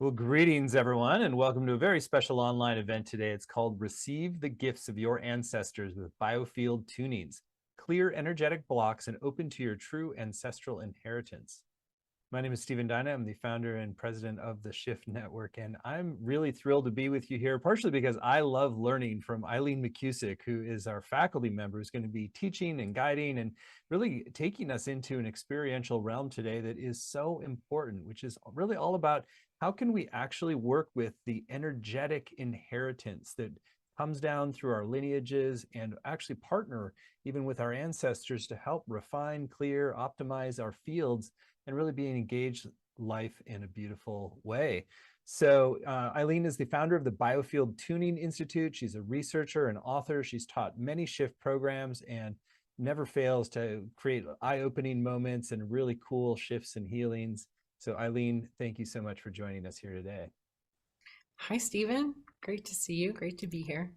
Well, greetings, everyone, and welcome to a very special online event today. It's called Receive the Gifts of Your Ancestors with Biofield Tunings. Clear energetic blocks and open to your true ancestral inheritance. My name is Stephen Dyna. I'm the founder and president of the Shift Network, and I'm really thrilled to be with you here, partially because I love learning from Eileen McKusick, who is our faculty member, who's going to be teaching and guiding and really taking us into an experiential realm today that is so important, which is really all about how can we actually work with the energetic inheritance that comes down through our lineages and actually partner even with our ancestors to help refine, clear, optimize our fields and really be an engaged life in a beautiful way. So Eileen is the founder of the Biofield Tuning Institute. She's a researcher and author. She's taught many shift programs and never fails to create eye-opening moments and really cool shifts and healings. So Eileen, thank you so much for joining us here today. Hi, Stephen. Great to see you. Great to be here.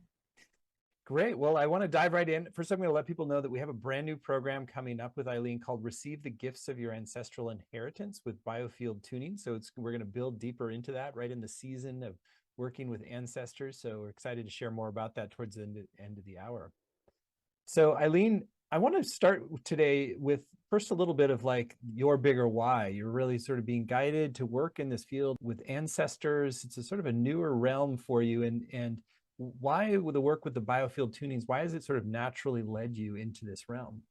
Great. Well, I want to dive right in. First, I'm going to let people know that we have a brand new program coming up with Eileen called Receive the Gifts of Your Ancestral Inheritance with Biofield Tuning. So we're going to build deeper into that right in the season of working with ancestors. So we're excited to share more about that towards the end of the hour. So Eileen, I want to start today with first a little bit of like your bigger why. You're really sort of being guided to work in this field with ancestors. It's a sort of a newer realm for you, and why with the work with the Biofield tunings, why has it sort of naturally led you into this realm?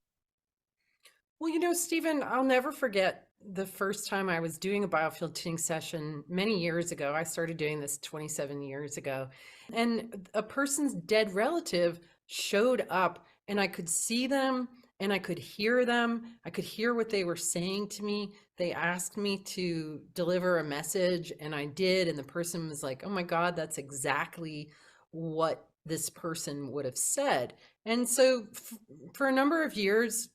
Well, Stephen, I'll never forget the first time I was doing a biofield tuning session many years ago. I started doing this 27 years ago, and a person's dead relative showed up, and I could see them and I could hear them. I could hear what they were saying to me. They asked me to deliver a message, and I did. And the person was like, "Oh my God, that's exactly what this person would have said." And so for a number of years,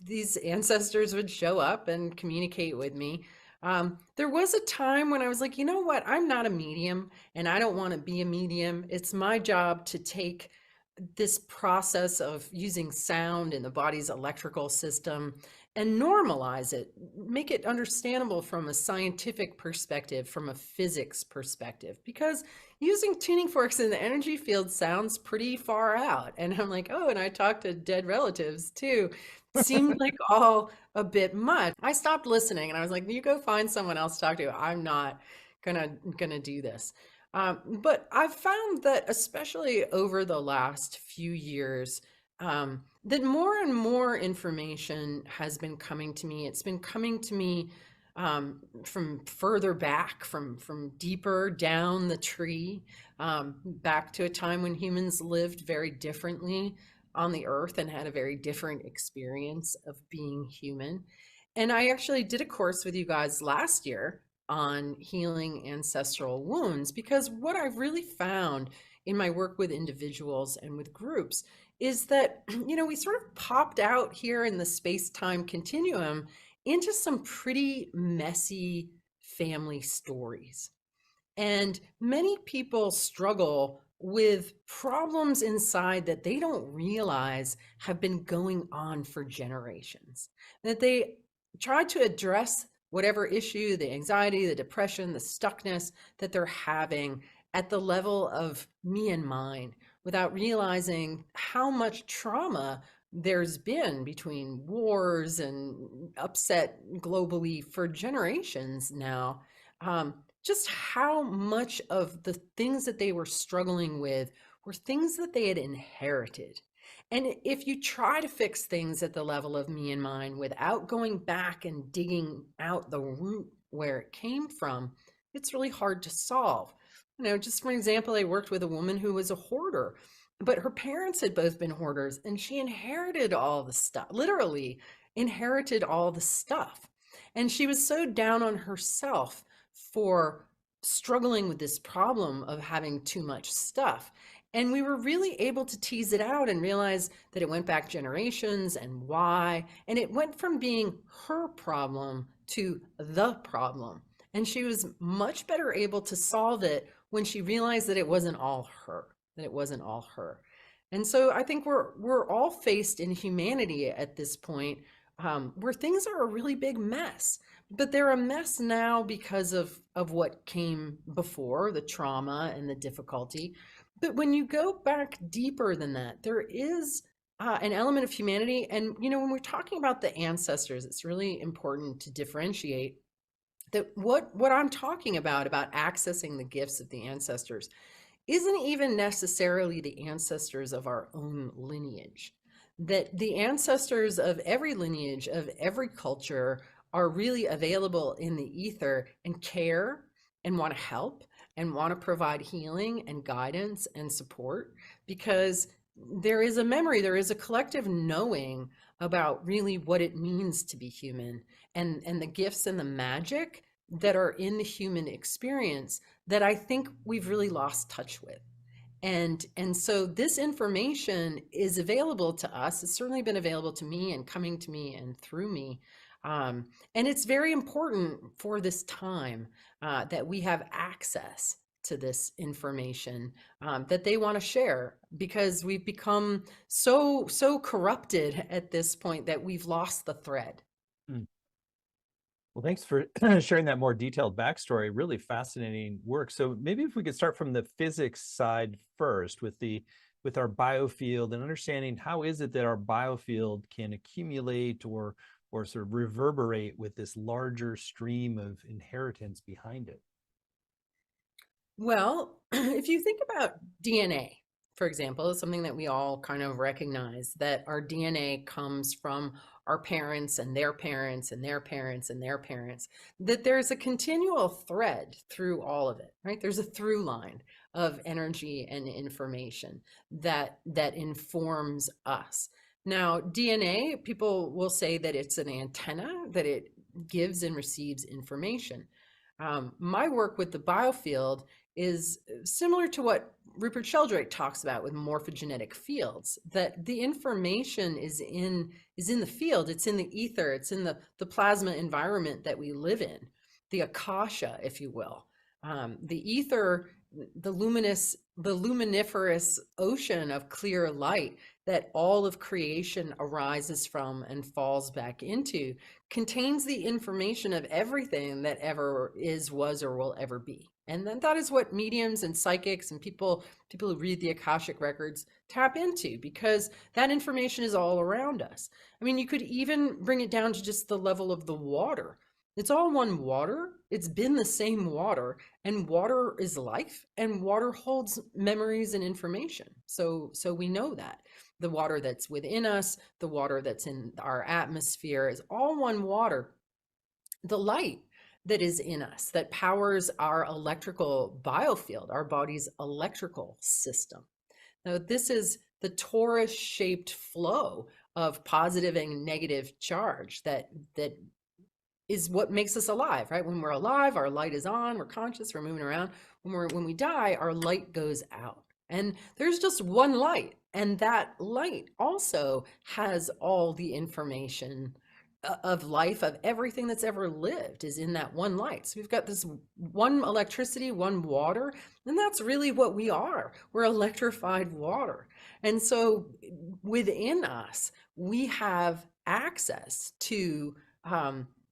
these ancestors would show up and communicate with me. There was a time when I was like, you know what? I'm not a medium and I don't want to be a medium. It's my job to take this process of using sound in the body's electrical system and normalize it, make it understandable from a scientific perspective, from a physics perspective, because using tuning forks in the energy field sounds pretty far out. And I'm like, oh, and I talked to dead relatives too. Seemed like all a bit much. I stopped listening and I was like, you go find someone else to talk to. I'm not gonna do this. But I've found that, especially over the last few years, that more and more information has been coming to me. It's been coming to me from further back, from deeper down the tree, back to a time when humans lived very differently on the earth and had a very different experience of being human. And I actually did a course with you guys last year on healing ancestral wounds, because what I've really found in my work with individuals and with groups is that, we sort of popped out here in the space-time continuum into some pretty messy family stories. And many people struggle with problems inside that they don't realize have been going on for generations, that they try to address whatever issue, the anxiety, the depression, the stuckness that they're having at the level of me and mine, without realizing how much trauma there's been between wars and upset globally for generations now. Just how much of the things that they were struggling with were things that they had inherited. And if you try to fix things at the level of me and mine without going back and digging out the root where it came from, it's really hard to solve. Just for example, I worked with a woman who was a hoarder, but her parents had both been hoarders, and she inherited all the stuff, literally inherited all the stuff. And she was so down on herself for struggling with this problem of having too much stuff. And we were really able to tease it out and realize that it went back generations and why. And it went from being her problem to the problem. And she was much better able to solve it when she realized that it wasn't all her, And so I think we're all faced in humanity at this point, where things are a really big mess. but they're a mess now because of what came before, the trauma and the difficulty. But when you go back deeper than that, there is an element of humanity. And, when we're talking about the ancestors, it's really important to differentiate that what I'm talking about accessing the gifts of the ancestors isn't even necessarily the ancestors of our own lineage. That the ancestors of every lineage, of every culture, are really available in the ether and care and want to help and want to provide healing and guidance and support, because there is a memory, there is a collective knowing about really what it means to be human, and the gifts and the magic that are in the human experience that I think we've really lost touch with. And so this information is available to us. It's certainly been available to me and coming to me and through me. And it's very important for this time that we have access to this information that they want to share, because we've become so corrupted at this point that we've lost the thread. Well, thanks for sharing that more detailed backstory. Really fascinating work. So maybe if we could start from the physics side first with our biofield, and understanding how is it that our biofield can accumulate or sort of reverberate with this larger stream of inheritance behind it. Well, if you think about DNA, for example, is something that we all kind of recognize, that our DNA comes from our parents and their parents and their parents and their parents, that there's a continual thread through all of it, right? There's a through line of energy and information that informs us. Now, DNA, people will say that it's an antenna, that it gives and receives information. My work with the biofield is similar to what Rupert Sheldrake talks about with morphogenetic fields, that the information is in the field, it's in the ether, it's in the plasma environment that we live in, the akasha, if you will. The ether, the luminiferous ocean of clear light that all of creation arises from and falls back into, contains the information of everything that ever is, was, or will ever be. And then that is what mediums and psychics and people who read the Akashic records tap into, because that information is all around us. I mean, you could even bring it down to just the level of the water. It's all one water. It's been the same water, and water is life, and water holds memories and information. So we know that the water that's within us, the water that's in our atmosphere, is all one water. The light that is in us, that powers our electrical biofield, our body's electrical system. Now, this is the torus shaped flow of positive and negative charge that is what makes us alive, right? When we're alive, our light is on, we're conscious, we're moving around. When we die, our light goes out. And there's just one light, and that light also has all the information of life, of everything that's ever lived, is in that one light. So we've got this one electricity, one water, and that's really what we are. We're electrified water. And so within us, we have access to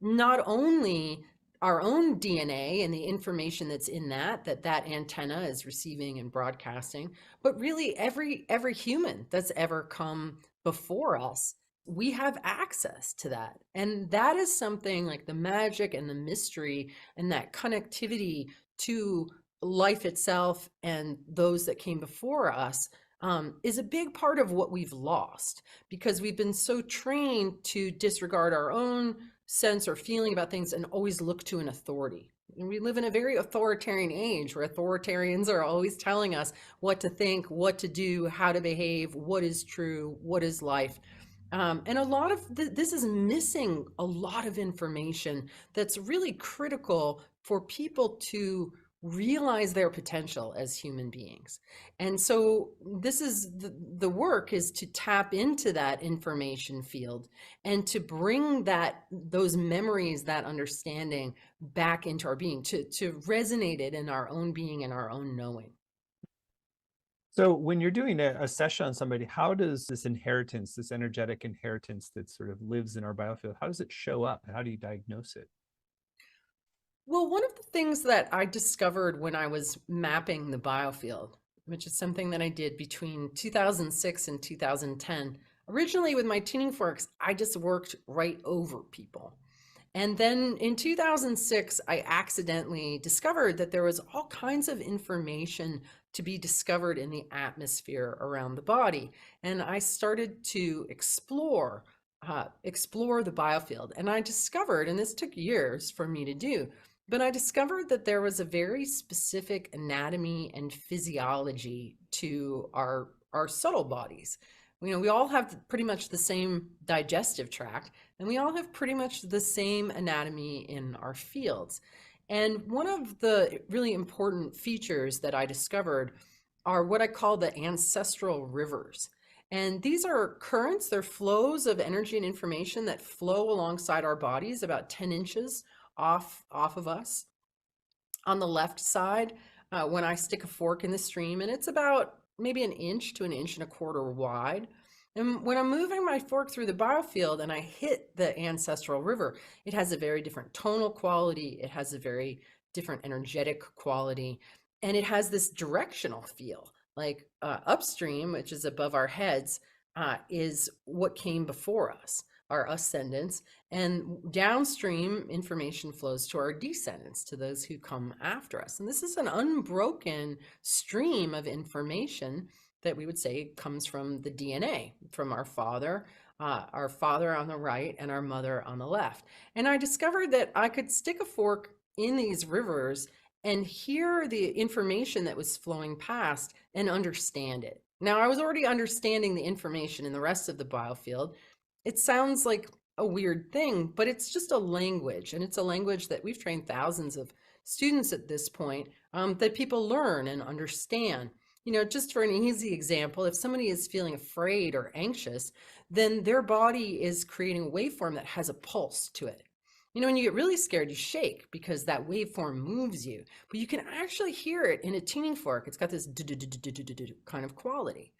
not only our own DNA and the information that's in that antenna is receiving and broadcasting, but really every human that's ever come before us, we have access to that. And that is something like the magic and the mystery and that connectivity to life itself and those that came before us is a big part of what we've lost, because we've been so trained to disregard our own sense or feeling about things and always look to an authority. And we live in a very authoritarian age where authoritarians are always telling us what to think, what to do, how to behave, what is true, what is life. And a lot of this is missing a lot of information that's really critical for people to realize their potential as human beings. And so this is the work, is to tap into that information field and to bring those memories, that understanding back into our being, to resonate it in our own being and our own knowing. So when you're doing a session on somebody, how does this inheritance, this energetic inheritance that sort of lives in our biofield, how does it show up? How do you diagnose it? Well, one of the things that I discovered when I was mapping the biofield, which is something that I did between 2006 and 2010, originally with my tuning forks, I just worked right over people. And then in 2006, I accidentally discovered that there was all kinds of information to be discovered in the atmosphere around the body. And I started to explore the biofield. And I discovered, and this took years for me to do, but I discovered that there was a very specific anatomy and physiology to our subtle bodies. We all have pretty much the same digestive tract, and we all have pretty much the same anatomy in our fields. And one of the really important features that I discovered are what I call the ancestral rivers. And these are currents, they're flows of energy and information that flow alongside our bodies about 10 inches off of us. On the left side, when I stick a fork in the stream, and it's about maybe an inch to an inch and a quarter wide. And when I'm moving my fork through the biofield and I hit the ancestral river, it has a very different tonal quality. It has a very different energetic quality. And it has this directional feel. Like upstream, which is above our heads, is what came before us, our ascendants. And downstream information flows to our descendants, to those who come after us. And this is an unbroken stream of information that we would say comes from the DNA, from our father on the right and our mother on the left. And I discovered that I could stick a fork in these rivers and hear the information that was flowing past and understand it. Now, I was already understanding the information in the rest of the biofield. It sounds like a weird thing, but it's just a language, and it's a language that we've trained thousands of students at this point, that people learn and understand. Just for an easy example, if somebody is feeling afraid or anxious, then their body is creating a waveform that has a pulse to it. When you get really scared, you shake because that waveform moves you, but you can actually hear it in a tuning fork. It's got this kind of quality.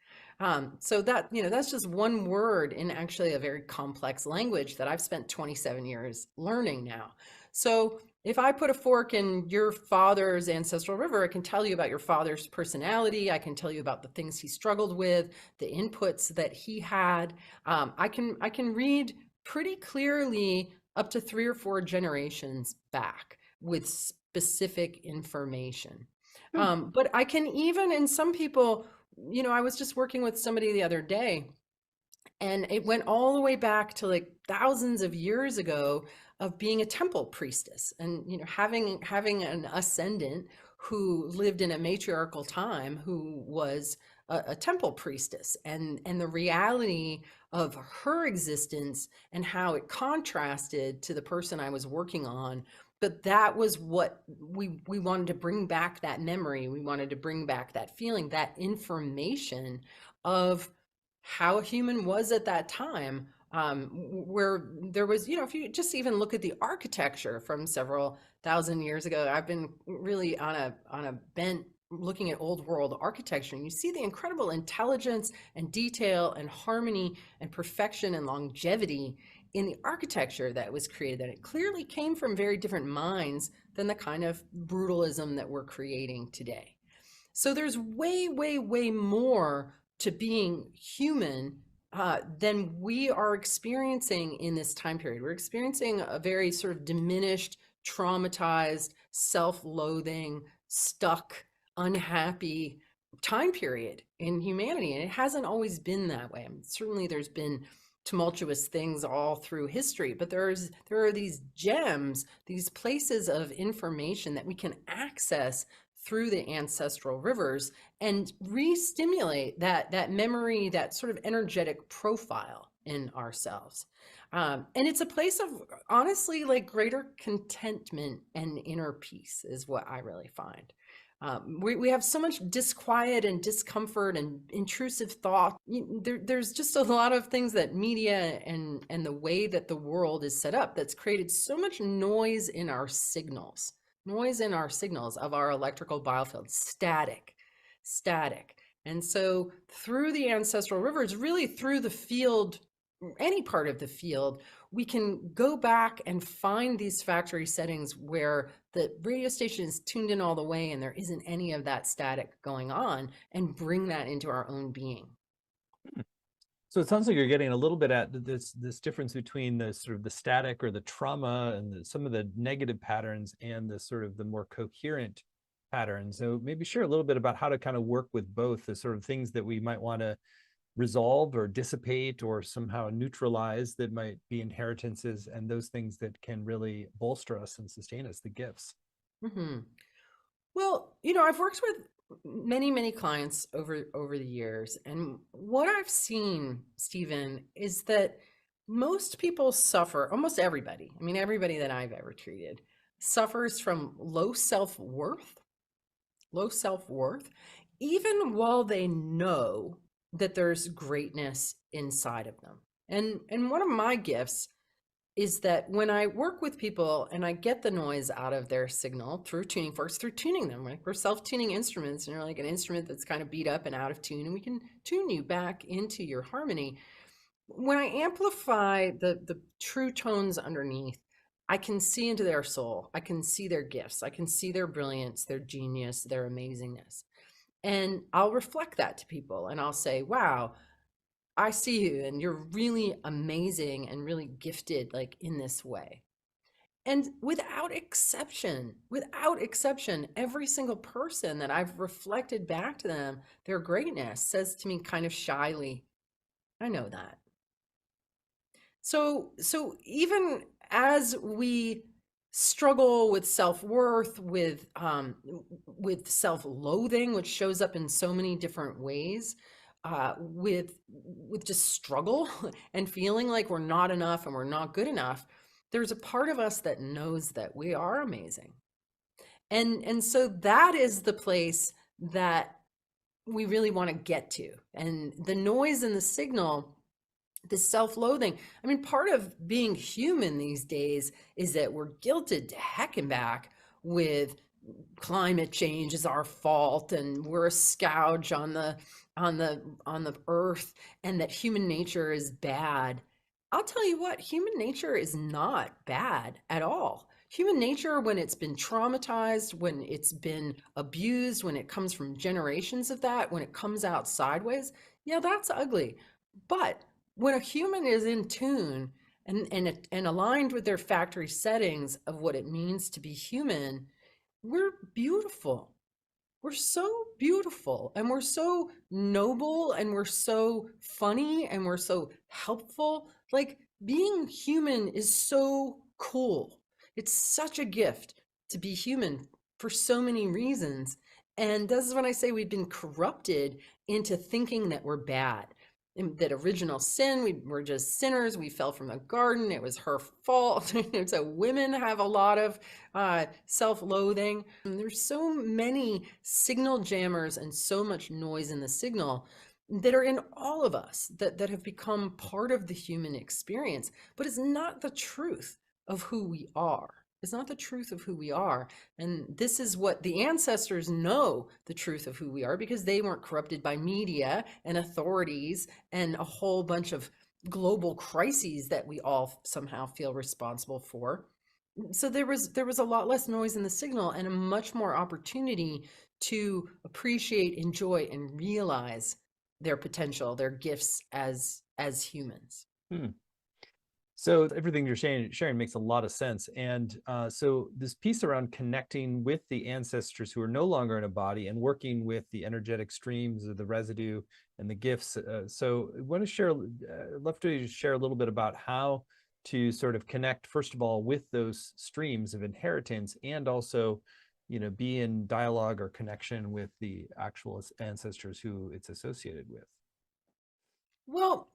So that's just one word in actually a very complex language that I've spent 27 years learning now. So if I put a fork in your father's ancestral river, I can tell you about your father's personality. I can tell you about the things he struggled with, the inputs that he had. I can read pretty clearly up to 3 or 4 generations back with specific information. But I can even, in some people, I was just working with somebody the other day, and it went all the way back to like thousands of years ago of being a temple priestess, and having an ascendant who lived in a matriarchal time, who was a temple priestess, and the reality of her existence and how it contrasted to the person I was working on. But that was what we wanted to bring back, that memory. We wanted to bring back that feeling, that information of how a human was at that time, where there was, if you just even look at the architecture from several thousand years ago. I've been really on a bent looking at old world architecture, and you see the incredible intelligence and detail and harmony and perfection and longevity in the architecture that was created, that it clearly came from very different minds than the kind of brutalism that we're creating today. So there's way, way, way more to being human than we are experiencing in this time period. We're experiencing a very sort of diminished, traumatized, self-loathing, stuck, unhappy time period in humanity. And it hasn't always been that way. I mean, certainly there's been tumultuous things all through history, but there are these gems, these places of information that we can access through the ancestral rivers and re-stimulate that memory, that sort of energetic profile in ourselves. And it's a place of, honestly, like greater contentment and inner peace is what I really find. We have so much disquiet and discomfort and intrusive thought. There's just a lot of things that media and the way that the world is set up that's created so much noise in our signals of our electrical biofield, static. And so through the ancestral rivers, really through the field any part of the field, we can go back and find these factory settings where the radio station is tuned in all the way and there isn't any of that static going on, and bring that into our own being. So it sounds like you're getting a little bit at this difference between the sort of the static or the trauma and some of the negative patterns and the sort of the more coherent patterns. So maybe share a little bit about how to kind of work with both the sort of things that we might want to resolve or dissipate or somehow neutralize that might be inheritances, and those things that can really bolster us and sustain us, the gifts. Mm-hmm. Well, I've worked with many clients over the years, and what I've seen, Stephen, is that most people suffer, almost everybody, I mean, everybody that I've ever treated suffers from low self-worth, even while they know that there's greatness inside of them. And one of my gifts is that when I work with people and I get the noise out of their signal through tuning forks, through tuning them, right? We're self-tuning instruments, and you're like an instrument that's kind of beat up and out of tune, and we can tune you back into your harmony. When I amplify the true tones underneath, I can see into their soul. I can see their gifts. I can see their brilliance, their genius, their amazingness. And I'll reflect that to people and I'll say, wow, I see you and you're really amazing and really gifted, like in this way. And without exception, every single person that I've reflected back to them, their greatness, says to me kind of shyly, I know that. So even as we struggle with self-worth, with self-loathing, which shows up in so many different ways, with just struggle and feeling like we're not enough and we're not good enough, there's a part of us that knows that we are amazing. And so that is the place that we really want to get to. And the noise and the signal, this self-loathing, I mean, part of being human these days is that we're guilted to heck and back with climate change is our fault, and we're a scourge on the earth, and that human nature is bad. I'll tell you what, human nature is not bad at all. Human nature, when it's been traumatized, when it's been abused, when it comes from generations of that, when it comes out sideways, yeah, that's ugly. But when a human is in tune and aligned with their factory settings of what it means to be human, we're beautiful. We're so beautiful, and we're so noble, and we're so funny, and we're so helpful. Like, being human is so cool. It's such a gift to be human for so many reasons. And this is when I say we've been corrupted into thinking that we're bad. In that original sin, we were just sinners. We fell from the garden. It was her fault. So women have a lot of self-loathing. And there's so many signal jammers and so much noise in the signal that are in all of us that have become part of the human experience, but it's not the truth of who we are. It's not the truth of who we are. And this is what the ancestors know, the truth of who we are, because they weren't corrupted by media and authorities and a whole bunch of global crises that we all somehow feel responsible for. So there was a lot less noise in the signal and a much more opportunity to appreciate, enjoy, and realize their potential, their gifts as humans. So everything you're sharing makes a lot of sense. And so this piece around connecting with the ancestors who are no longer in a body and working with the energetic streams of the residue and the gifts. So I want to share, I'd love to share a little bit about how to sort of connect, first of all, with those streams of inheritance, and also, be in dialogue or connection with the actual ancestors who it's associated with. Well,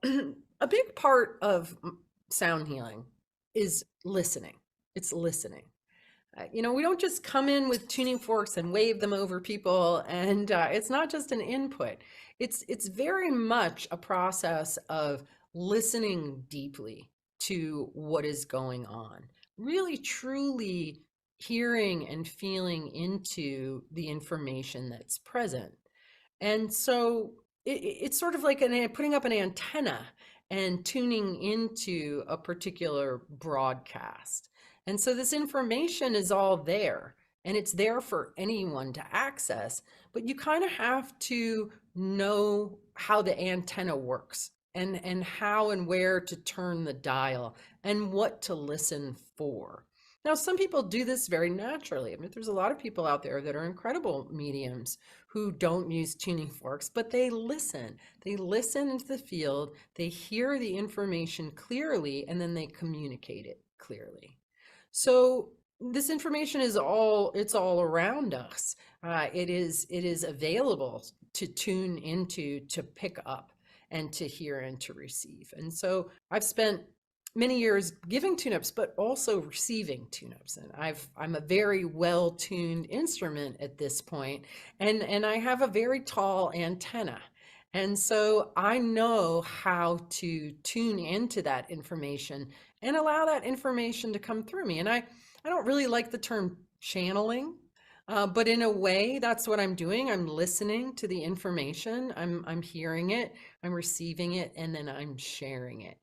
a big part of sound healing is listening. It's listening. We don't just come in with tuning forks and wave them over people, and it's not just an input. It's very much a process of listening deeply to what is going on, really truly hearing and feeling into the information that's present. And so it's sort of like putting up an antenna and tuning into a particular broadcast. And so this information is all there and it's there for anyone to access, but you kind of have to know how the antenna works and how and where to turn the dial and what to listen for. Now, some people do this very naturally. I mean, there's a lot of people out there that are incredible mediums who don't use tuning forks, but they listen. They listen into the field, they hear the information clearly, and then they communicate it clearly. So this information is it's all around us. It is available to tune into, to pick up, and to hear and to receive. And so I've spent many years giving tune-ups, but also receiving tune-ups. And I'm a very well-tuned instrument at this point, and I have a very tall antenna. And so I know how to tune into that information and allow that information to come through me. And I don't really like the term channeling, but in a way, that's what I'm doing. I'm listening to the information, I'm hearing it, I'm receiving it, and then I'm sharing it.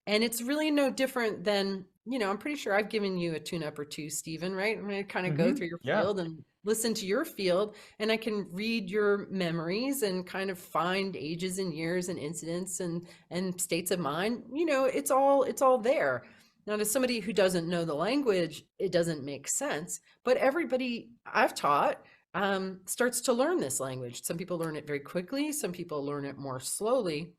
And it's really no different than, I'm pretty sure I've given you a tune-up or two, Stephen, right? I'm going to kind of go through your Yeah. field and listen to your field, and I can read your memories and kind of find ages and years and incidents and states of mind. It's all there. Now, to somebody who doesn't know the language, it doesn't make sense. But everybody I've taught starts to learn this language. Some people learn it very quickly. Some people learn it more slowly.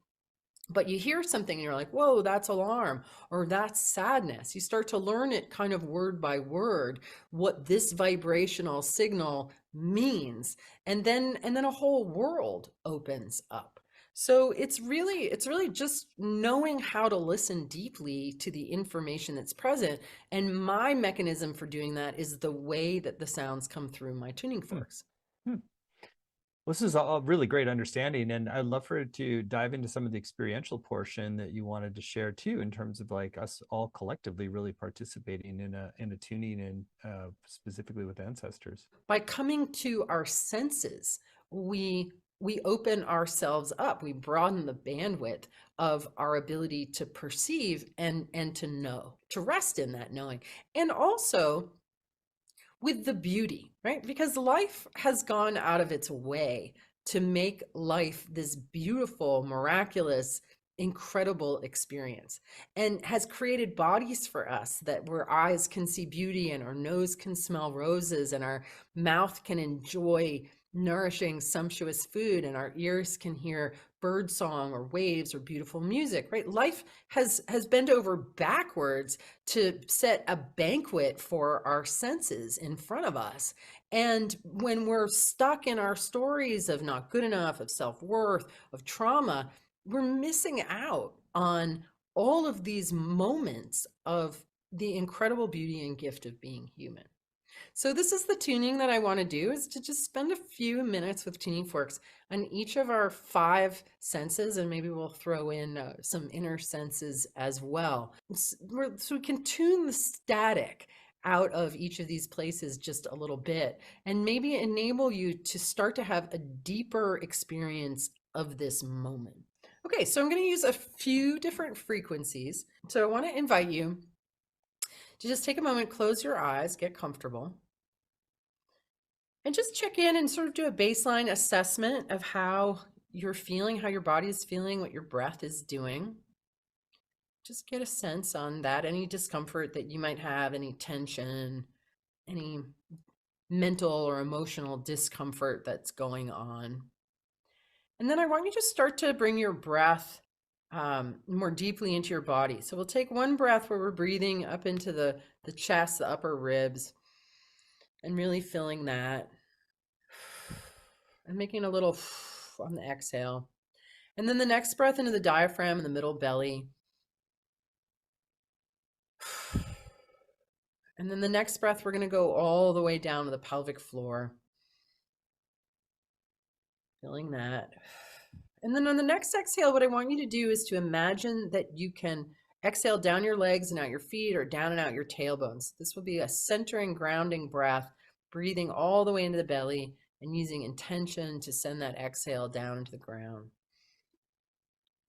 But you hear something and you're like, whoa, that's alarm, or that's sadness. You start to learn it kind of word by word, what this vibrational signal means. And then a whole world opens up. So it's really just knowing how to listen deeply to the information that's present. And my mechanism for doing that is the way that the sounds come through my tuning Hmm. forks. Hmm. Well, this is a really great understanding, and I'd love for it to dive into some of the experiential portion that you wanted to share too, in terms of like us all collectively really participating in a tuning and specifically with ancestors. By coming to our senses, we open ourselves up, we broaden the bandwidth of our ability to perceive and to know, to rest in that knowing. And also with the beauty, right? Because life has gone out of its way to make life this beautiful, miraculous, incredible experience, and has created bodies for us that where eyes can see beauty and our nose can smell roses and our mouth can enjoy nourishing, sumptuous food, and our ears can hear bird song or waves or beautiful music, right? Life has bent over backwards to set a banquet for our senses in front of us. And when we're stuck in our stories of not good enough, of self-worth, of trauma, we're missing out on all of these moments of the incredible beauty and gift of being human. So this is the tuning that I want to do, is to just spend a few minutes with tuning forks on each of our 5 senses, and maybe we'll throw in some inner senses as well. So we can tune the static out of each of these places just a little bit, and maybe enable you to start to have a deeper experience of this moment. Okay, so I'm going to use a few different frequencies. So I want to invite you to just take a moment, close your eyes, get comfortable, and just check in and sort of do a baseline assessment of how you're feeling, how your body is feeling, what your breath is doing. Just get a sense on that, any discomfort that you might have, any tension, any mental or emotional discomfort that's going on. And then I want you to start to bring your breath more deeply into your body. So we'll take one breath where we're breathing up into the chest, the upper ribs, and really filling that. And making a little on the exhale. And then the next breath into the diaphragm and the middle belly. And then the next breath, we're going to go all the way down to the pelvic floor. Feeling that. And then on the next exhale, what I want you to do is to imagine that you can exhale down your legs and out your feet, or down and out your tailbones. This will be a centering, grounding breath, breathing all the way into the belly and using intention to send that exhale down into the ground.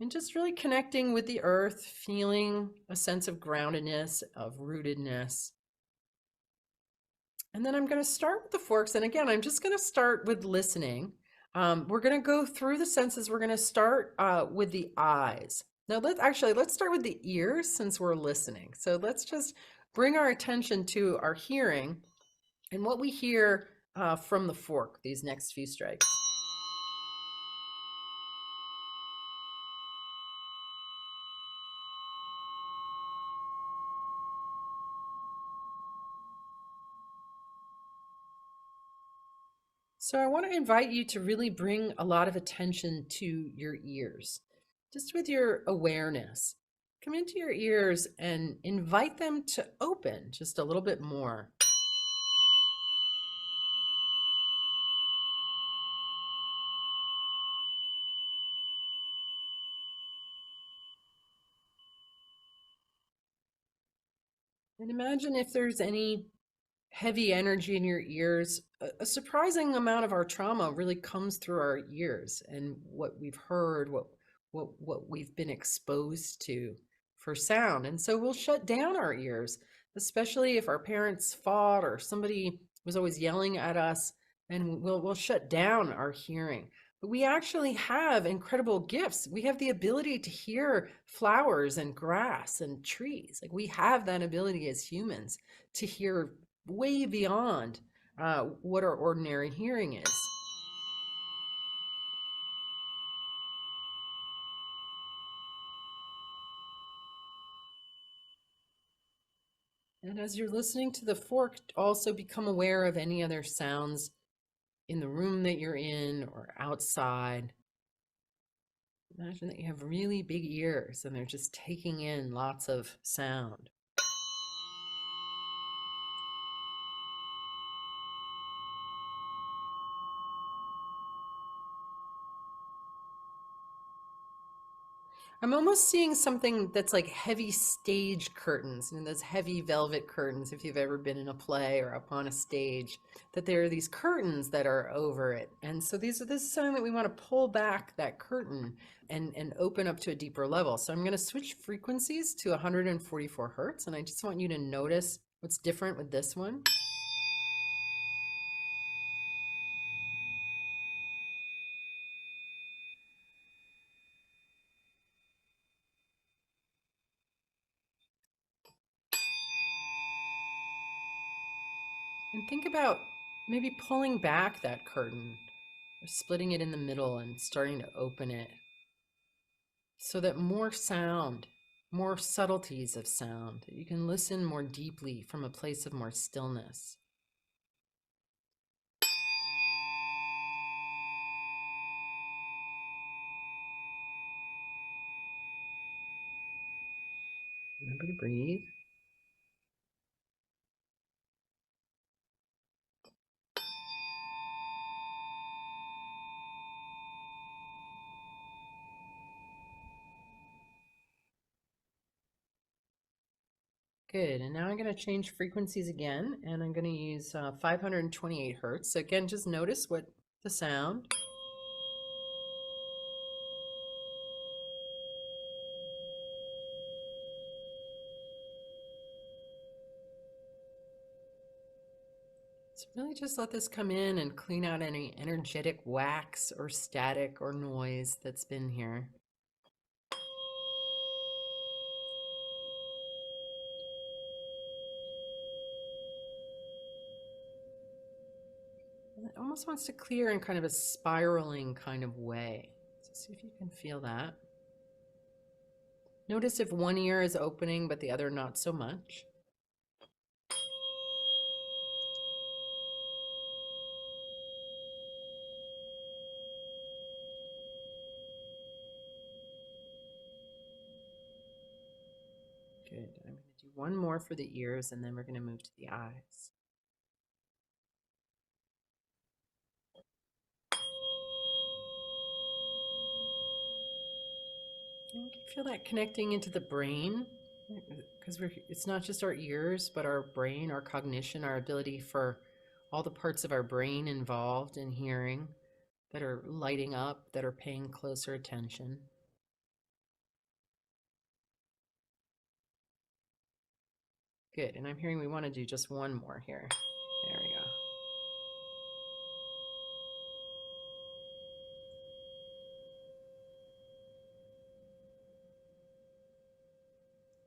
And just really connecting with the earth, feeling a sense of groundedness, of rootedness. And then I'm going to start with the forks. And again, I'm just going to start with listening. We're going to go through the senses. We're going to start with the eyes. Now, let's start with the ears since we're listening. So let's just bring our attention to our hearing and what we hear from the fork, these next few strikes. So I want to invite you to really bring a lot of attention to your ears, just with your awareness. Come into your ears and invite them to open just a little bit more. And imagine if there's any heavy energy in your ears. A surprising amount of our trauma really comes through our ears and what we've heard, what we've been exposed to for sound. And so we'll shut down our ears, especially if our parents fought or somebody was always yelling at us, and we'll shut down our hearing. But we actually have incredible gifts. We have the ability to hear flowers and grass and trees. Like, we have that ability as humans to hear way beyond what our ordinary hearing is. And as you're listening to the fork, also become aware of any other sounds in the room that you're in or outside. Imagine that you have really big ears and they're just taking in lots of sound. I'm almost seeing something that's like heavy stage curtains, and those heavy velvet curtains, if you've ever been in a play or up on a stage, that there are these curtains that are over it. And so this is something that we want to pull back that curtain and open up to a deeper level. So I'm going to switch frequencies to 144 hertz, and I just want you to notice what's different with this one. And think about maybe pulling back that curtain or splitting it in the middle and starting to open it so that more sound, more subtleties of sound, that you can listen more deeply from a place of more stillness. Remember to breathe. Good, and now I'm going to change frequencies again, and I'm going to use 528 hertz. So again, just notice what the sound. So really just let this come in and clean out any energetic wax or static or noise that's been here. And it almost wants to clear in kind of a spiraling kind of way. So see if you can feel that. Notice if one ear is opening but the other not so much. Good. I'm going to do one more for the ears and then we're going to move to the eyes. And you can feel that connecting into the brain, because it's not just our ears, but our brain, our cognition, our ability for all the parts of our brain involved in hearing that are lighting up, that are paying closer attention. Good. And I'm hearing we want to do just one more here. There we go.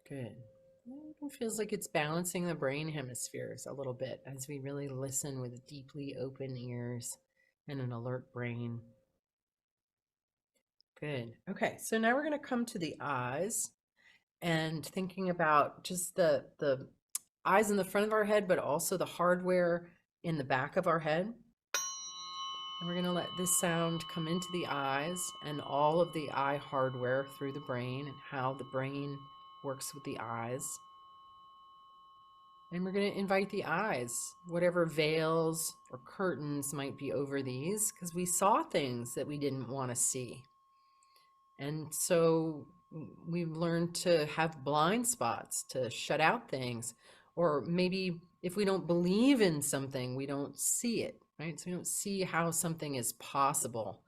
Good. It feels like it's balancing the brain hemispheres a little bit as we really listen with deeply open ears and an alert brain. Good. Okay, so now we're going to come to the eyes and thinking about just the eyes in the front of our head, but also the hardware in the back of our head. And we're going to let this sound come into the eyes and all of the eye hardware through the brain and how the brain works with the eyes. And we're going to invite the eyes, whatever veils or curtains might be over these, because we saw things that we didn't want to see. And so we've learned to have blind spots, to shut out things. Or maybe if we don't believe in something, we don't see it, right? So we don't see how something is possible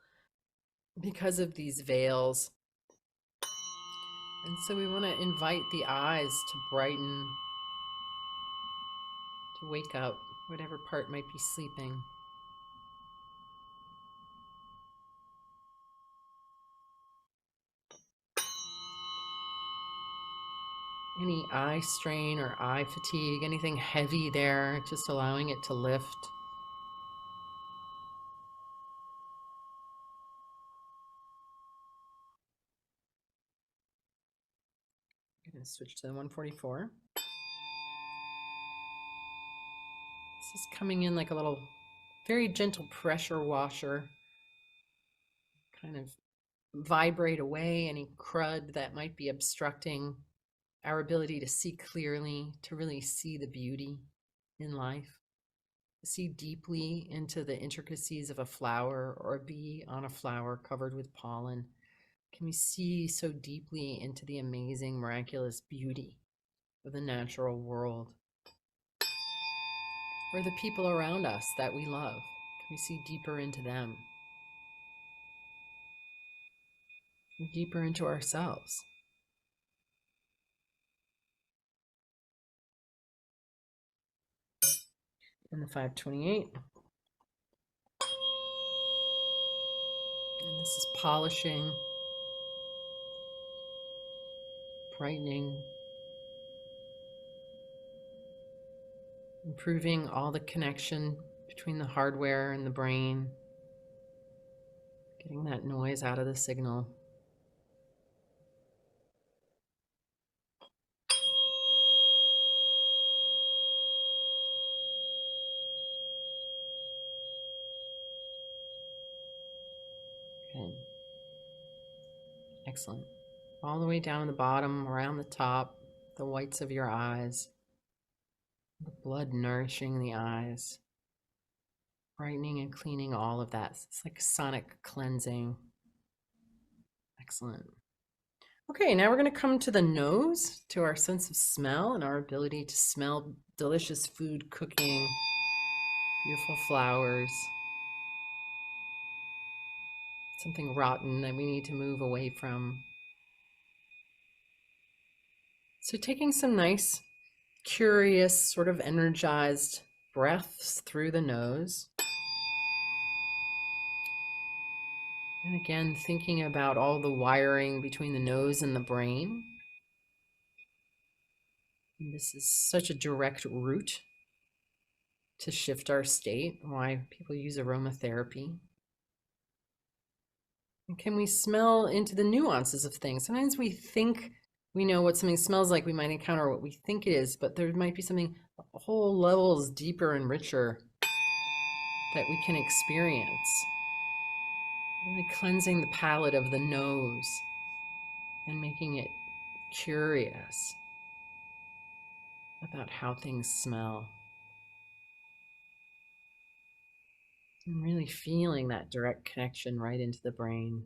because of these veils. And so we want to invite the eyes to brighten, to wake up, whatever part might be sleeping. Any eye strain or eye fatigue, anything heavy there, just allowing it to lift. I'm going to switch to the 144. This is coming in like a little, very gentle pressure washer. Kind of vibrate away any crud that might be obstructing our ability to see clearly, to really see the beauty in life, to see deeply into the intricacies of a flower or a bee on a flower covered with pollen. Can we see so deeply into the amazing, miraculous beauty of the natural world? Or the people around us that we love? Can we see deeper into them? Deeper into ourselves? And the 528. And this is polishing, brightening, improving all the connection between the hardware and the brain, getting that noise out of the signal. Okay. Excellent. All the way down the bottom, around the top, the whites of your eyes, the blood nourishing the eyes, brightening and cleaning all of that. It's like sonic cleansing. Excellent. Okay, now we're going to come to the nose, to our sense of smell and our ability to smell delicious food cooking, beautiful flowers, something rotten that we need to move away from. So taking some nice, curious, sort of energized breaths through the nose. And again, thinking about all the wiring between the nose and the brain. And this is such a direct route to shift our state, why people use aromatherapy. And can we smell into the nuances of things? Sometimes we think we know what something smells like. We might encounter what we think it is, but there might be something whole levels deeper and richer that we can experience. Really cleansing the palate of the nose and making it curious about how things smell. And really feeling that direct connection right into the brain.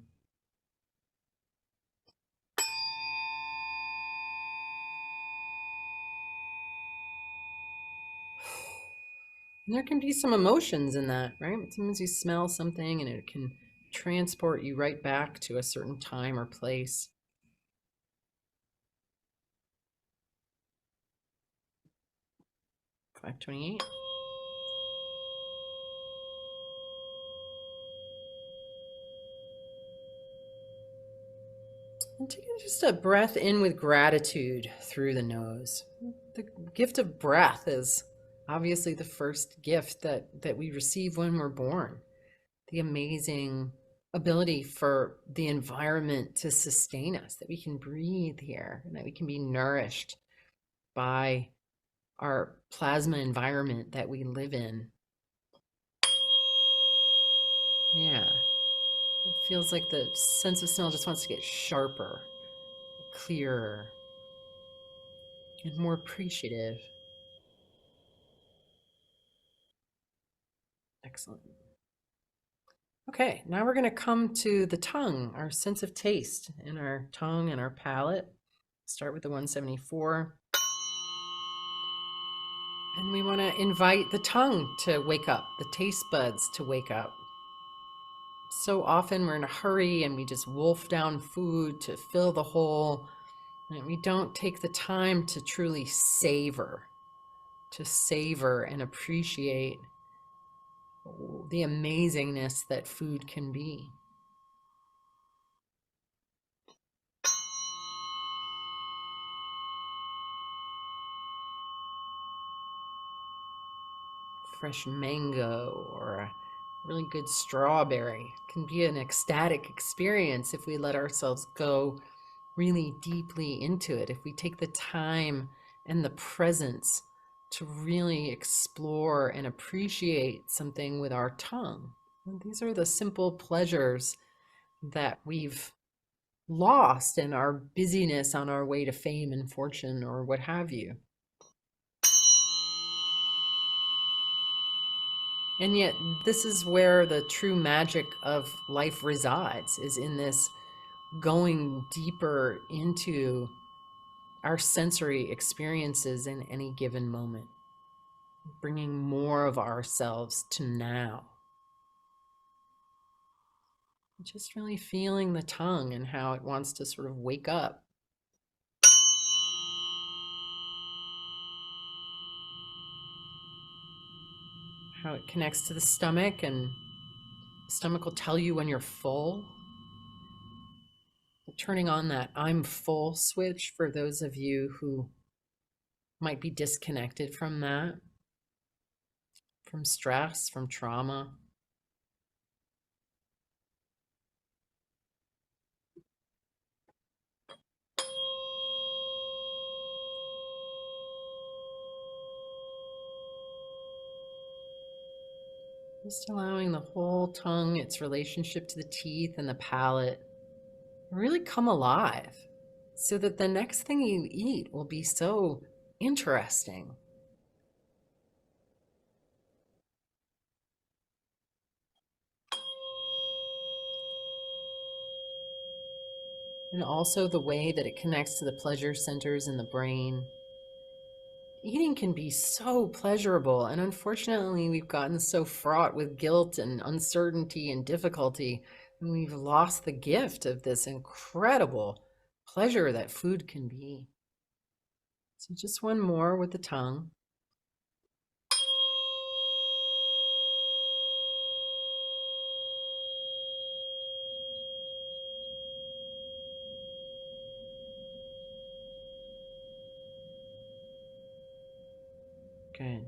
And there can be some emotions in that, right? Sometimes you smell something and it can transport you right back to a certain time or place. 528. And taking just a breath in with gratitude through the nose. The gift of breath is obviously the first gift that we receive when we're born. The amazing ability for the environment to sustain us, that we can breathe here, and that we can be nourished by our plasma environment that we live in. Yeah. It feels like the sense of smell just wants to get sharper, clearer, and more appreciative. Excellent. Okay, now we're going to come to the tongue, our sense of taste in our tongue and our palate. Start with the 174. And we want to invite the tongue to wake up, the taste buds to wake up. So often we're in a hurry and we just wolf down food to fill the hole, and we don't take the time to truly savor and appreciate the amazingness that food can be. Fresh mango or a really good strawberry can be an ecstatic experience if we let ourselves go really deeply into it, if we take the time and the presence to really explore and appreciate something with our tongue. And these are the simple pleasures that we've lost in our busyness on our way to fame and fortune or what have you. And yet, this is where the true magic of life resides, is in this going deeper into our sensory experiences in any given moment, bringing more of ourselves to now. Just really feeling the tongue and how it wants to sort of wake up. How it connects to the stomach, and the stomach will tell you when you're full. Turning on that I'm full switch for those of you who might be disconnected from that, from stress, from trauma. Just allowing the whole tongue, its relationship to the teeth and the palate, really come alive, so that the next thing you eat will be so interesting. And also the way that it connects to the pleasure centers in the brain. Eating can be so pleasurable, and unfortunately, we've gotten so fraught with guilt and uncertainty and difficulty, and we've lost the gift of this incredible pleasure that food can be. So just one more with the tongue. Good.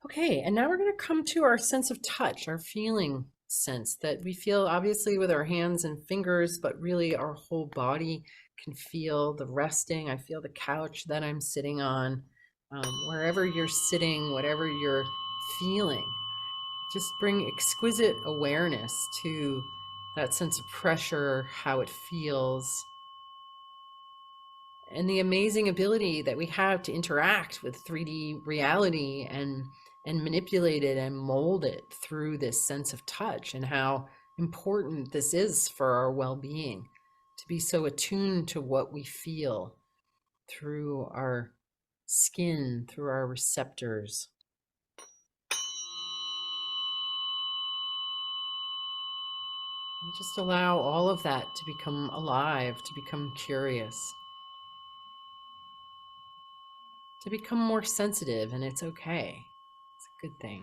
Okay, and now we're going to come to our sense of touch, our feeling sense that we feel obviously with our hands and fingers, but really our whole body can feel the resting. I feel the couch that I'm sitting on. Wherever you're sitting, whatever you're feeling, just bring exquisite awareness to that sense of pressure, how it feels, and the amazing ability that we have to interact with 3D reality and manipulate it and mold it through this sense of touch, and how important this is for our well-being, to be so attuned to what we feel through our skin, through our receptors. And just allow all of that to become alive, to become curious. to become more sensitive, and it's okay. It's a good thing.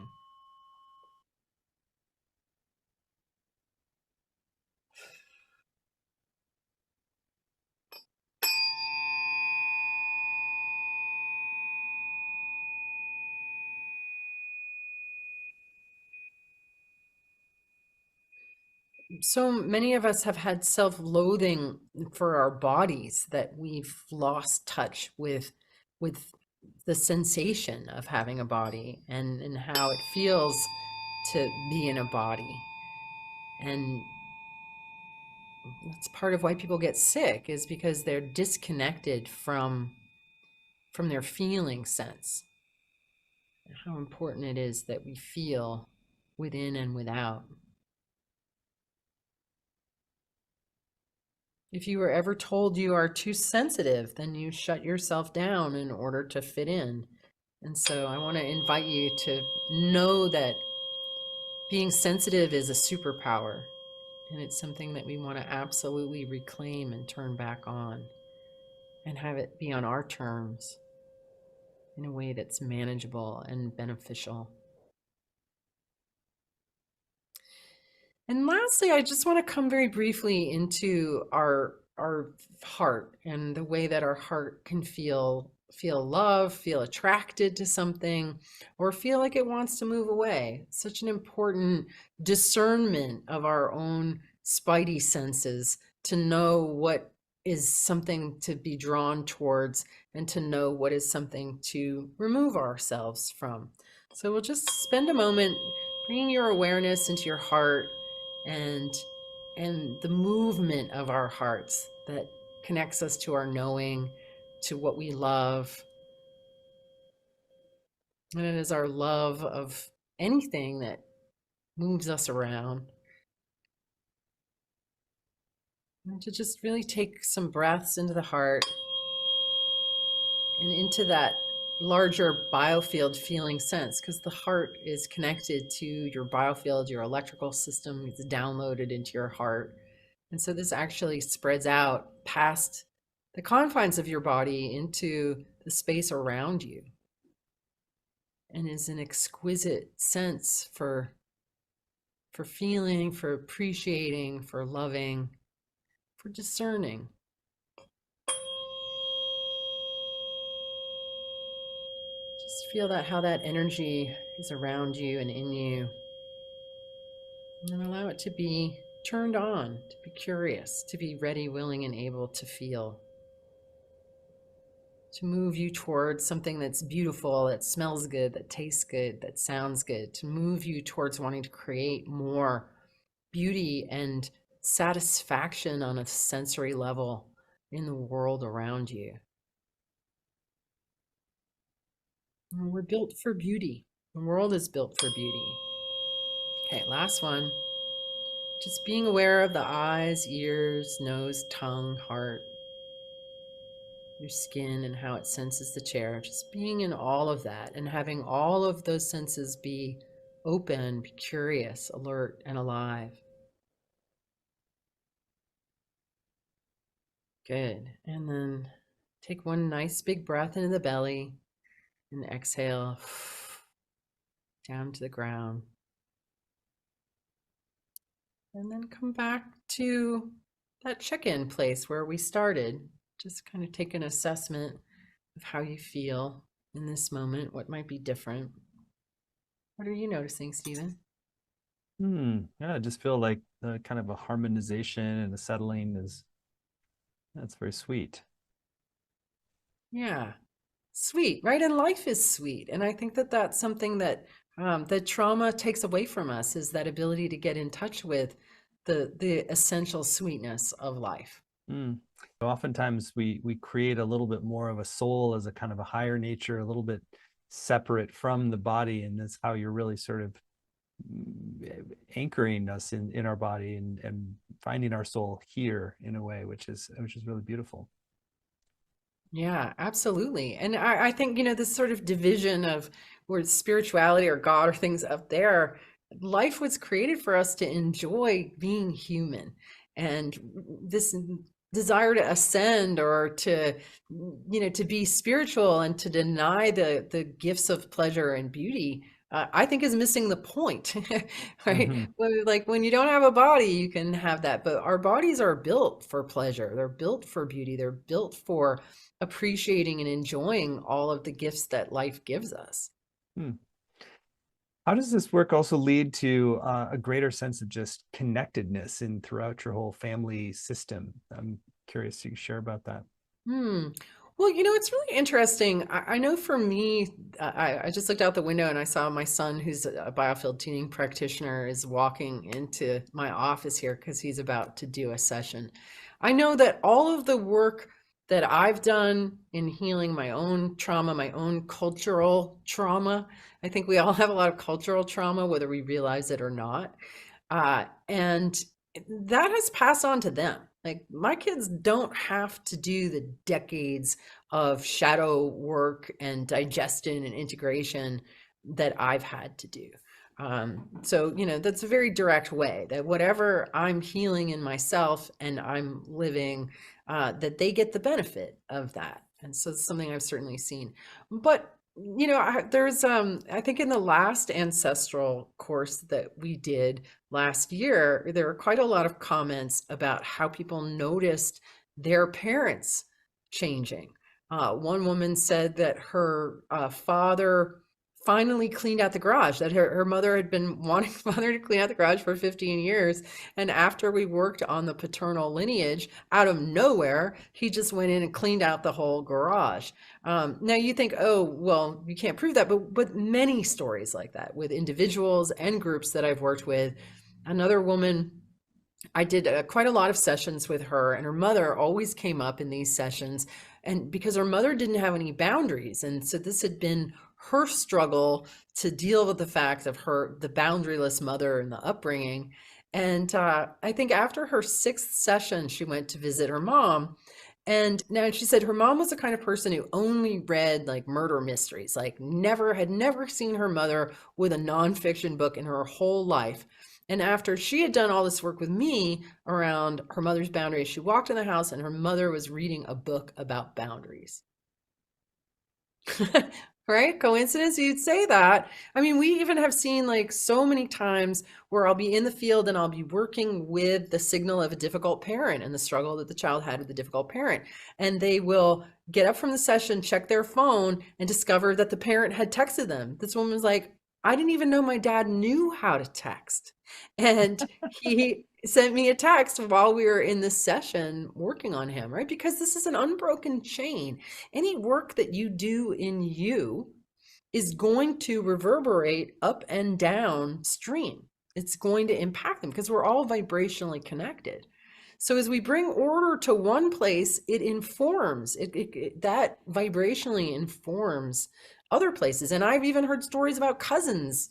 So many of us have had self-loathing for our bodies that we've lost touch with the sensation of having a body and how it feels to be in a body. And that's part of why people get sick, is because they're disconnected from their feeling sense. And how important it is that we feel within and without. If you were ever told you are too sensitive, then you shut yourself down in order to fit in. And so I want to invite you to know that being sensitive is a superpower, and it's something that we want to absolutely reclaim and turn back on and have it be on our terms in a way that's manageable and beneficial. And lastly, I just want to come very briefly into our heart and the way that our heart can feel love, feel attracted to something, or feel like it wants to move away. Such an important discernment of our own spidey senses to know what is something to be drawn towards and to know what is something to remove ourselves from. So we'll just spend a moment bringing your awareness into your heart and the movement of our hearts that connects us to our knowing, to what we love. And it is our love of anything that moves us around. And to just really take some breaths into the heart and into that larger biofield feeling sense, because the heart is connected to your biofield, your electrical system. It's downloaded into your heart. And so this actually spreads out past the confines of your body into the space around you, and is an exquisite sense for feeling, for appreciating, for loving, for discerning. Just feel that, how that energy is around you and in you, and allow it to be turned on, to be curious, to be ready, willing, and able to feel. To move you towards something that's beautiful, that smells good, that tastes good, that sounds good, to move you towards wanting to create more beauty and satisfaction on a sensory level in the world around you. And we're built for beauty. The world is built for beauty. Okay, last one. Just being aware of the eyes, ears, nose, tongue, heart, your skin, and how it senses the chair. Just being in all of that and having all of those senses be open, be curious, alert, and alive. Good. And then take one nice big breath into the belly and exhale down to the ground. And then come back to that check-in place where we started. Just kind of take an assessment of how you feel in this moment, what might be different. What are you noticing, Stephen? Yeah, I just feel like kind of a harmonization and a settling that's very sweet. Yeah, sweet, right? And life is sweet. And I think that that's something that that trauma takes away from us, is that ability to get in touch with the essential sweetness of life. Oftentimes we create a little bit more of a soul as a kind of a higher nature, a little bit separate from the body, and that's how you're really sort of anchoring us in our body and finding our soul here in a way, which is really beautiful. Yeah, absolutely. And I think, this sort of division of where spirituality or God or things up there, life was created for us to enjoy being human. And this desire to ascend or to, to be spiritual and to deny the gifts of pleasure and beauty, I think is missing the point, right? Hmm. Like when you don't have a body, you can have that, but our bodies are built for pleasure. They're built for beauty. They're built for appreciating and enjoying all of the gifts that life gives us. Hmm. How does this work also lead to a greater sense of just connectedness in throughout your whole family system? I'm curious to share about that. Hmm. Well, it's really interesting. I know for me, I just looked out the window and I saw my son, who's a Biofield tuning practitioner, is walking into my office here because he's about to do a session. I know that all of the work that I've done in healing my own trauma, my own cultural trauma, I think we all have a lot of cultural trauma, whether we realize it or not. And that has passed on to them. Like my kids don't have to do the decades of shadow work and digestion and integration that I've had to do. So, that's a very direct way that whatever I'm healing in myself and I'm living, that they get the benefit of that. And so it's something I've certainly seen. But there's I think in the last ancestral course that we did last year, there were quite a lot of comments about how people noticed their parents changing. One woman said that her father finally cleaned out the garage, that her mother had been wanting father to clean out the garage for 15 years. And after we worked on the paternal lineage, out of nowhere, he just went in and cleaned out the whole garage. Now you think, oh, well, you can't prove that, but many stories like that with individuals and groups that I've worked with. Another woman, I did quite a lot of sessions with her, and her mother always came up in these sessions, and because her mother didn't have any boundaries, and so this had been her struggle to deal with the fact of the boundaryless mother and the upbringing. And I think after her 6th session, she went to visit her mom. And now she said her mom was the kind of person who only read like murder mysteries, like had never seen her mother with a nonfiction book in her whole life. And after she had done all this work with me around her mother's boundaries, she walked in the house and her mother was reading a book about boundaries. Right? Coincidence? You'd say that. I mean, we even have seen like so many times where I'll be in the field and I'll be working with the signal of a difficult parent and the struggle that the child had with the difficult parent. And they will get up from the session, check their phone, and discover that the parent had texted them. This woman was like, I didn't even know my dad knew how to text. And he sent me a text while we were in this session working on him, right? Because this is an unbroken chain. Any work that you do in you is going to reverberate up and down stream. It's going to impact them because we're all vibrationally connected. So as we bring order to one place, it informs, that vibrationally informs other places. And I've even heard stories about cousins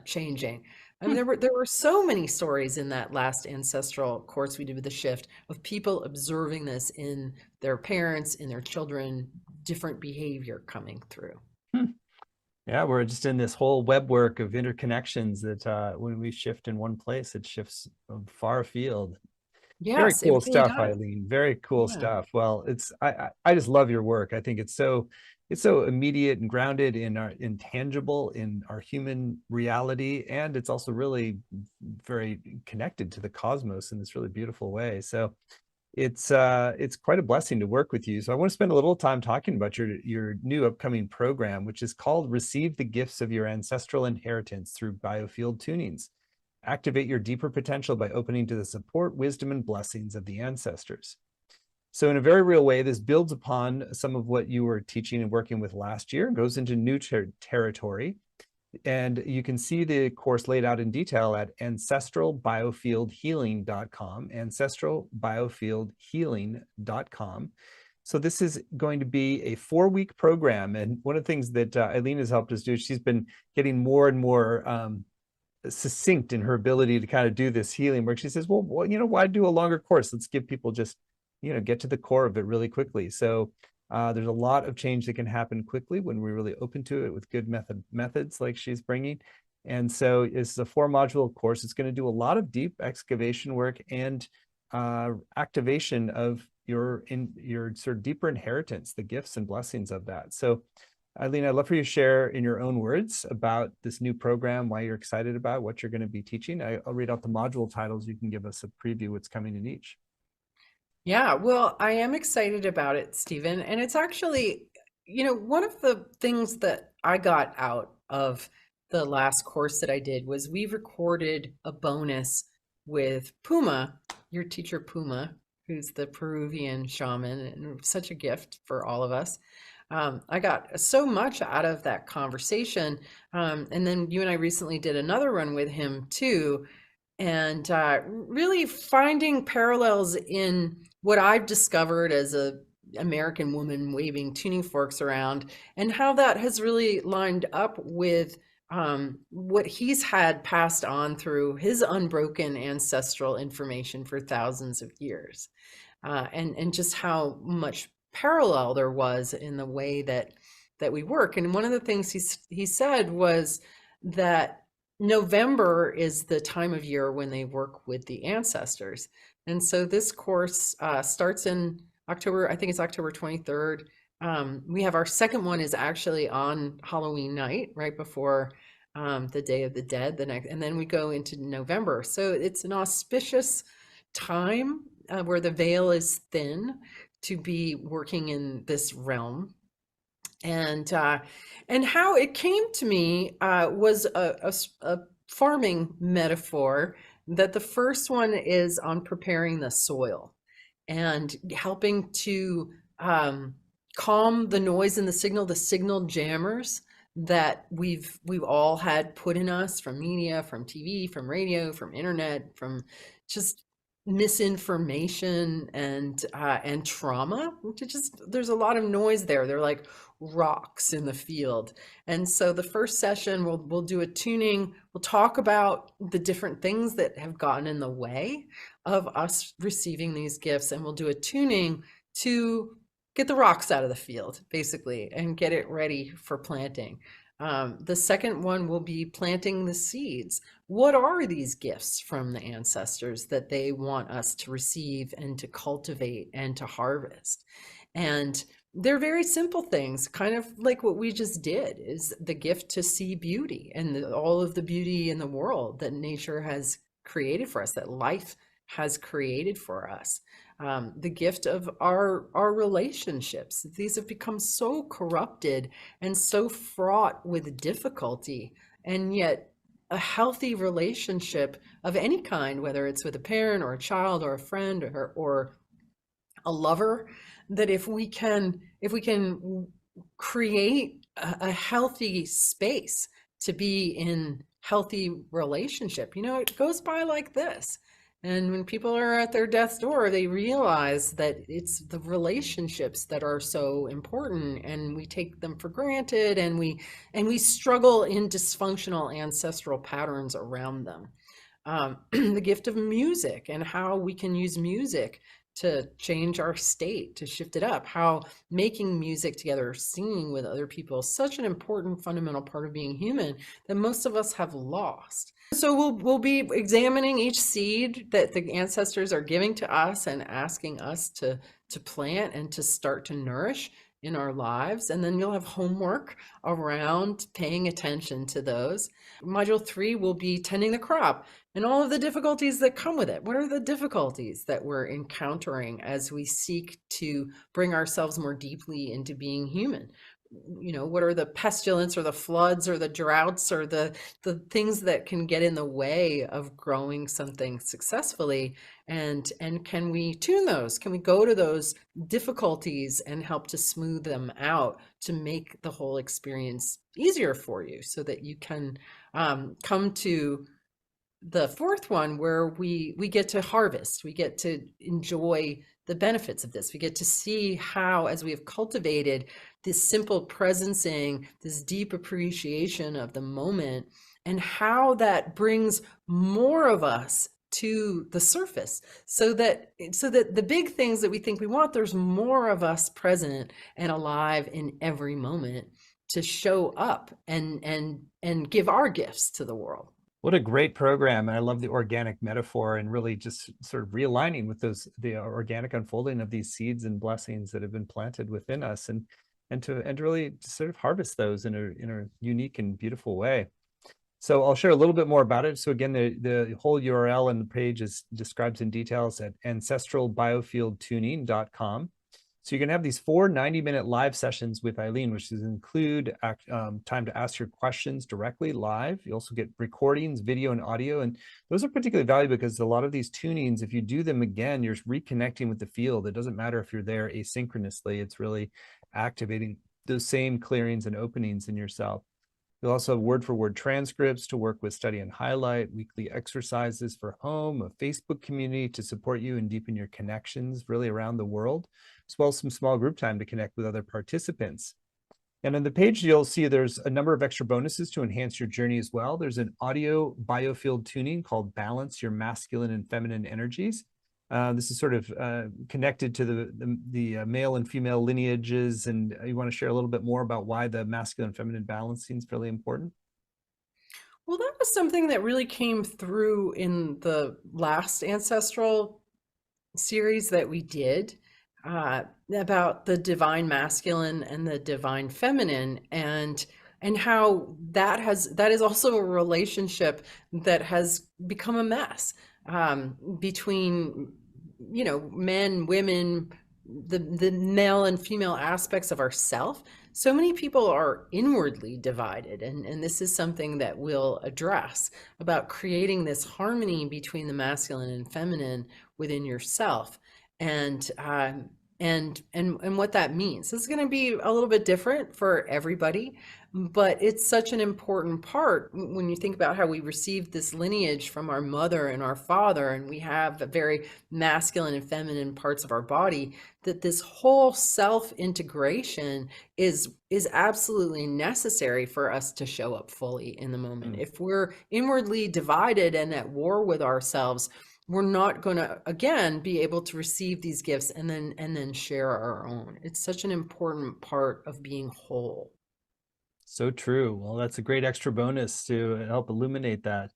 changing. I mean, there were so many stories in that last ancestral course we did with the shift of people observing this in their parents, in their children, different behavior coming through. Yeah, we're just in this whole web work of interconnections that when we shift in one place, it shifts far afield. Very Yes, it cool really stuff, does. Eileen. Very cool Yeah. stuff. Well, I just love your work. I think it's so immediate and grounded in our intangible, in our human reality, and it's also really very connected to the cosmos in this really beautiful way. So it's quite a blessing to work with you. So I want to spend a little time talking about your new upcoming program, which is called Receive the Gifts of Your Ancestral Inheritance through Biofield Tunings. Activate your deeper potential by opening to the support, wisdom, and blessings of the ancestors. So in a very real way, this builds upon some of what you were teaching and working with last year, goes into new territory. And you can see the course laid out in detail at ancestralbiofieldhealing.com, ancestralbiofieldhealing.com. So this is going to be a 4-week program. And one of the things that Eileen has helped us do, she's been getting more and more succinct in her ability to kind of do this healing work. She says, well, why do a longer course? Let's give people just, get to the core of it really quickly. So there's a lot of change that can happen quickly when we're really open to it with good methods like she's bringing. And so it's a 4-module course. It's going to do a lot of deep excavation work and activation of your sort of deeper inheritance, the gifts and blessings of that. So Eileen, I'd love for you to share in your own words about this new program, why you're excited about what you're going to be teaching. I'll read out the module titles. You can give us a preview what's coming in each. Yeah, well, I am excited about it, Stephen. And it's actually, one of the things that I got out of the last course that I did was we recorded a bonus with Puma, your teacher Puma, who's the Peruvian shaman, and such a gift for all of us. I got so much out of that conversation. And then you and I recently did another one with him too. And really finding parallels in what I've discovered as a American woman waving tuning forks around, and how that has really lined up with what he's had passed on through his unbroken ancestral information for thousands of years, and just how much parallel there was in the way that we work. And one of the things he said was that November is the time of year when they work with the ancestors. And so this course starts in October. I think it's October 23rd. We have our second one is actually on Halloween night, right before the Day of the Dead, and then we go into November. So it's an auspicious time where the veil is thin to be working in this realm. And how it came to me was a farming metaphor, that the first one is on preparing the soil and helping to calm the noise and the signal jammers that we've all had put in us from media, from TV, from radio, from internet, from just misinformation and trauma. There's a lot of noise there. They're like rocks in the field. And so the first session we'll do a tuning. We'll talk about the different things that have gotten in the way of us receiving these gifts, and we'll do a tuning to get the rocks out of the field, basically, and get it ready for planting. The second one will be planting the seeds. What are these gifts from the ancestors that they want us to receive and to cultivate and to harvest? And they're very simple things, kind of like what we just did, is the gift to see beauty and all of the beauty in the world that nature has created for us, that life has created for us. The gift of our relationships. These have become so corrupted and so fraught with difficulty, and yet a healthy relationship of any kind, whether it's with a parent or a child or a friend or a lover, that if we can create a healthy space to be in healthy relationship, it goes by like this. And when people are at their death's door, they realize that it's the relationships that are so important, and we take them for granted, and we struggle in dysfunctional ancestral patterns around them. The gift of music, and how we can use music to change our state, to shift it up, how making music together, singing with other people is such an important fundamental part of being human that most of us have lost. So we'll be examining each seed that the ancestors are giving to us and asking us to plant and to start to nourish in our lives. And then you'll have homework around paying attention to those. Module 3 will be tending the crop and all of the difficulties that come with it. What are the difficulties that we're encountering as we seek to bring ourselves more deeply into being human? What are the pestilence or the floods or the droughts or the things that can get in the way of growing something successfully? And can we tune those? Can we go to those difficulties and help to smooth them out to make the whole experience easier for you, so that you can come to the fourth one, where we get to harvest, we get to enjoy the benefits of this. We get to see how, as we have cultivated this simple presencing, this deep appreciation of the moment, and how that brings more of us to the surface, so that the big things that we think we want, there's more of us present and alive in every moment to show up and give our gifts to the world. What a great program. And I love the organic metaphor and really just sort of realigning with the organic unfolding of these seeds and blessings that have been planted within us, and to really sort of harvest those in a unique and beautiful way. So I'll share a little bit more about it. So again, the whole URL and the page is describes in details at ancestralbiofieldtuning.com. So you're going to have these 4 90-minute live sessions with Eileen, which include time to ask your questions directly live. You also get recordings, video and audio. And those are particularly valuable because a lot of these tunings, if you do them again, you're reconnecting with the field. It doesn't matter if you're there asynchronously. It's really activating those same clearings and openings in yourself. You'll also have word-for-word transcripts to work with, study and highlight, weekly exercises for home, a Facebook community to support you and deepen your connections really around the world, as well as some small group time to connect with other participants. And on the page, you'll see there's a number of extra bonuses to enhance your journey as well. There's an audio biofield tuning called Balance Your Masculine and Feminine Energies. This is sort of connected to the male and female lineages, and you want to share a little bit more about why the masculine and feminine balancing is really important? Well, that was something that really came through in the last ancestral series that we did, about the divine masculine and the divine feminine, and how that is also a relationship that has become a mess, between, you know, men, women, the male and female aspects of ourself. So many people are inwardly divided, and this is something that we'll address, about creating this harmony between the masculine and feminine within yourself, and what that means. This is going to be a little bit different for everybody, but it's such an important part when you think about how we received this lineage from our mother and our father, and we have a very masculine and feminine parts of our body, that this whole self-integration is absolutely necessary for us to show up fully in the moment. If we're inwardly divided and at war with ourselves, we're not going to, again, be able to receive these gifts and then share our own. It's such an important part of being whole. So true. Well, that's a great extra bonus to help illuminate that.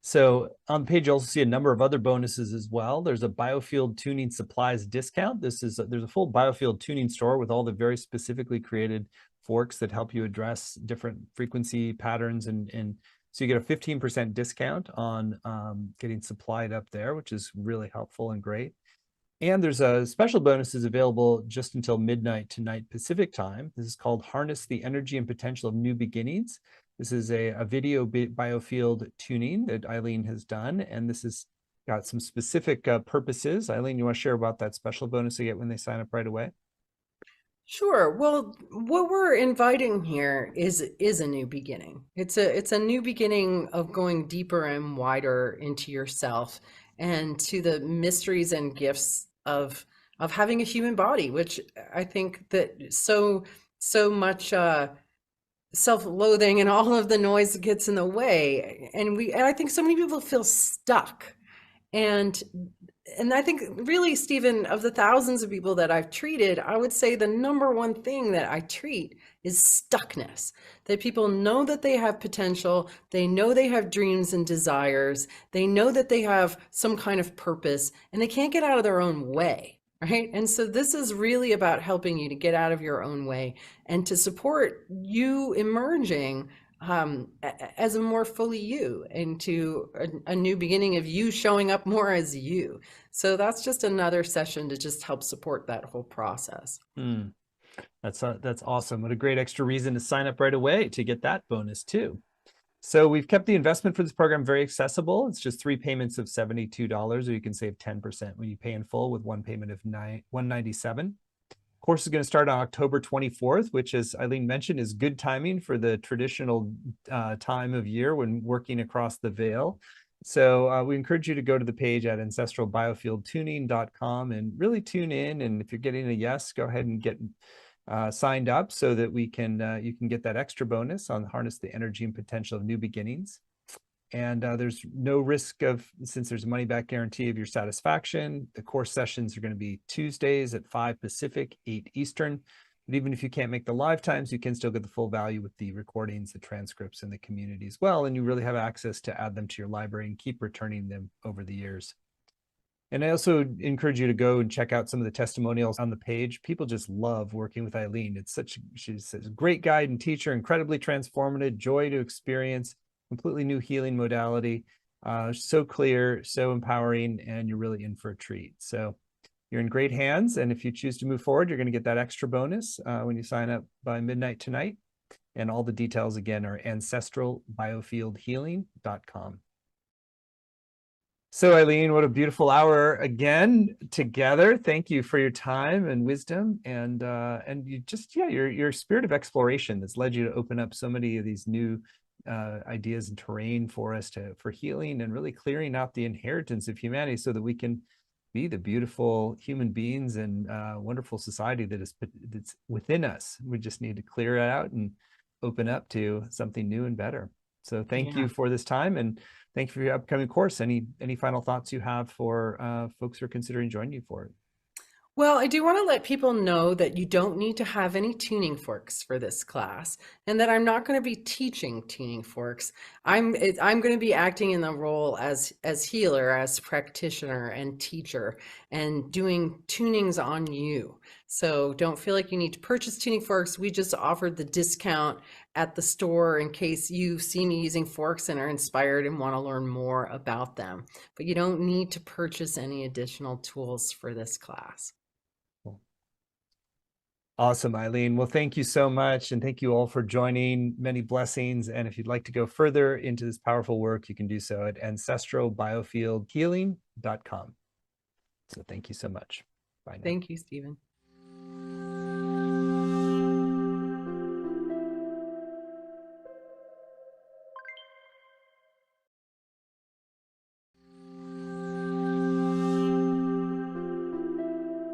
So on the page, you also see a number of other bonuses as well. There's a Biofield tuning supplies discount. There's a full Biofield tuning store with all the very specifically created forks that help you address different frequency patterns, and so you get a 15% discount on getting supplied up there, which is really helpful and great. And there's a special bonuses available just until midnight tonight Pacific time. This is called Harness the Energy and Potential of New Beginnings. This is a video biofield tuning that Eileen has done, and this has got some specific purposes. Eileen, you want to share about that special bonus they get when they sign up right away? Sure. Well, what we're inviting here is a new beginning. It's a new beginning of going deeper and wider into yourself and to the mysteries and gifts of having a human body, which I think that so much self-loathing and all of the noise gets in the way, and I think so many people feel stuck. And I think really, Stephen, of the thousands of people that I've treated, I would say the number one thing that I treat is stuckness. That people know that they have potential, they know they have dreams and desires, they know that they have some kind of purpose, and they can't get out of their own way, right? And so this is really about helping you to get out of your own way and to support you emerging as a more fully you, into a new beginning of you showing up more as you. So that's just another session to just help support that whole process. That's awesome. What a great extra reason to sign up right away to get that bonus too. So we've kept the investment for this program very accessible. It's just 3 payments of $72, or you can save 10% when you pay in full with one payment of $197. Course is going to start on October 24th, which, as Eileen mentioned, is good timing for the traditional time of year when working across the veil. So we encourage you to go to the page at ancestralbiofieldtuning.com and really tune in. And if you're getting a yes, go ahead and get signed up so that we can you can get that extra bonus on Harness the Energy and Potential of New Beginnings. And there's no risk of, since there's a money back guarantee, of your satisfaction. The course sessions are going to be Tuesdays at 5 Pacific, 8 Eastern. But even if you can't make the live times, you can still get the full value with the recordings, the transcripts, and the community as well. And you really have access to add them to your library and keep returning them over the years. And I also encourage you to go and check out some of the testimonials on the page. People just love working with Eileen. She's a great guide and teacher, incredibly transformative, joy to experience, completely new healing modality, so clear, so empowering, and you're really in for a treat. So you're in great hands. And if you choose to move forward, you're going to get that extra bonus when you sign up by midnight tonight. And all the details, again, are ancestralbiofieldhealing.com. So Eileen, what a beautiful hour again together. Thank you for your time and wisdom, and you just, yeah, your spirit of exploration that's led you to open up so many of these new ideas and terrain for us for healing and really clearing out the inheritance of humanity so that we can be the beautiful human beings and wonderful society that's within us. We just need to clear it out and open up to something new and better. So thank you for this time, and thank you for your upcoming course. Any final thoughts you have for folks who are considering joining you for it? Well, I do want to let people know that you don't need to have any tuning forks for this class, and that I'm not going to be teaching tuning forks. I'm going to be acting in the role as healer, as practitioner and teacher, and doing tunings on you. So don't feel like you need to purchase tuning forks. We just offered the discount at the store in case you see me using forks and are inspired and want to learn more about them. But you don't need to purchase any additional tools for this class. Awesome, Eileen. Well, thank you so much. And thank you all for joining. Many blessings. And if you'd like to go further into this powerful work, you can do so at ancestralbiofieldhealing.com. So thank you so much. Bye now. Thank you, Stephen.